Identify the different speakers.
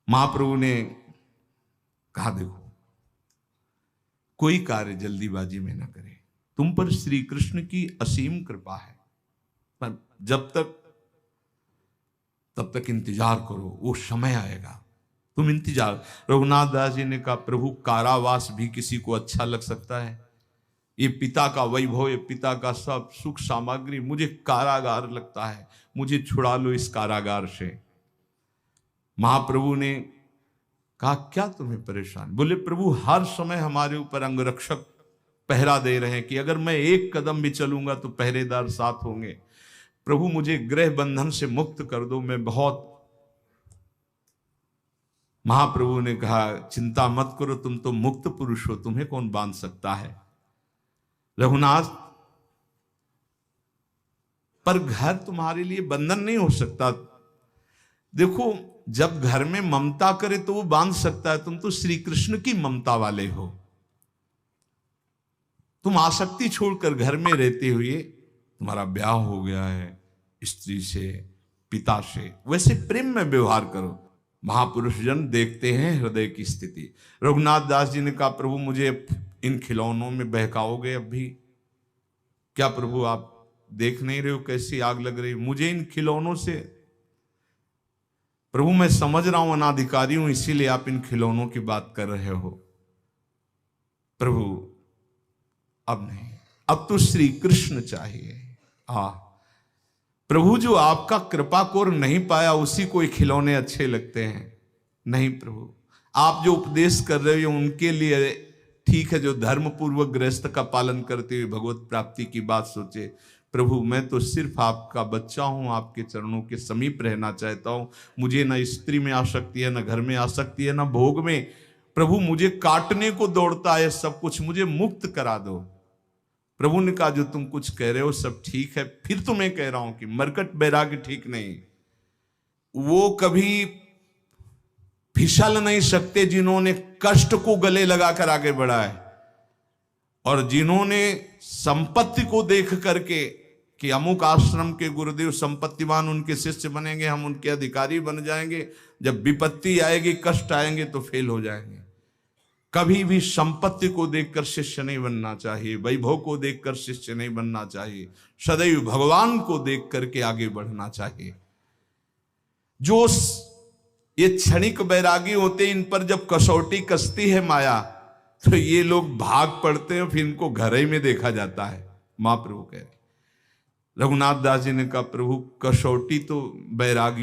Speaker 1: महाप्रभु ने कहा, देखो कोई कार्य जल्दीबाजी में ना करे, तुम पर श्री कृष्ण की असीम कृपा है, पर जब तक तब तक इंतजार करो, वो समय आएगा, तुम इंतजार। रघुनाथ दास जी ने कहा, प्रभु कारावास भी किसी को अच्छा लग सकता है? ये पिता का वैभव, ये पिता का सब सुख सामग्री, मुझे कारागार लगता है, मुझे छुड़ा लो इस कारागार से। महाप्रभु ने कहा, क्या तुम्हें परेशान? बोले, प्रभु हर समय हमारे ऊपर अंगरक्षक पहरा दे रहे हैं कि अगर मैं एक कदम भी चलूंगा तो पहरेदार साथ होंगे। प्रभु मुझे गृह बंधन से मुक्त कर दो, मैं बहुत। महाप्रभु ने कहा, चिंता मत करो, तुम तो मुक्त पुरुष हो, तुम्हें कौन बांध सकता है? रघुनाथ, पर घर तुम्हारे लिए बंधन नहीं हो सकता। देखो, जब घर में ममता करे तो वो बांध सकता है, तुम तो श्री कृष्ण की ममता वाले हो। तुम आसक्ति छोड़कर घर में रहते हुए, तुम्हारा ब्याह हो गया है स्त्री से, पिता से, वैसे प्रेम में व्यवहार करो। महापुरुष जन देखते हैं हृदय की स्थिति। रघुनाथ दास जी ने कहा, प्रभु मुझे इन खिलौनों में बहकाओगे अब भी? क्या प्रभु आप देख नहीं रहे हो कैसी आग लग रही मुझे इन खिलौनों से? प्रभु मैं समझ रहा हूं अनाधिकारी हूं, इसीलिए आप इन खिलौनों की बात कर रहे हो। प्रभु अब नहीं, अब तो श्री कृष्ण चाहिए। प्रभु जो आपका कृपा कोर नहीं पाया उसी को खिलौने अच्छे लगते हैं। नहीं प्रभु, आप जो उपदेश कर रहे हो उनके लिए ठीक है, जो धर्म पूर्वक गृहस्थ का पालन करते हुए भगवत प्राप्ति की बात सोचे। प्रभु मैं तो सिर्फ आपका बच्चा हूं, आपके चरणों के समीप रहना चाहता हूं। मुझे ना स्त्री में आसक्ति है, ना घर में आसक्ति है, ना भोग में। प्रभु मुझे काटने को दौड़ता है सब कुछ, मुझे मुक्त करा दो। प्रभु ने कहा, जो तुम कुछ कह रहे हो सब ठीक है, फिर तो मैं कह रहा हूं कि मरकट बैराग्य ठीक नहीं। वो कभी फिसल नहीं सकते जिन्होंने कष्ट को गले लगाकर आगे बढ़ा है, और जिन्होंने संपत्ति को देख करके कि अमुक आश्रम के गुरुदेव संपत्तिवान, उनके शिष्य बनेंगे, हम उनके अधिकारी बन जाएंगे, जब विपत्ति आएगी कष्ट आएंगे तो फेल हो जाएंगे। कभी भी संपत्ति को देखकर शिष्य नहीं बनना चाहिए, वैभव को देखकर शिष्य नहीं बनना चाहिए, सदैव भगवान को देख करके आगे बढ़ना चाहिए। जो ये क्षणिक बैरागी होते, इन पर जब कसौटी कसती है माया तो ये लोग भाग पड़ते हैं, फिर इनको घर ही में देखा जाता है। महाप्रभु कह रहे, रघुनाथ दास जी ने कहा, प्रभु कसौटी तो बैरागी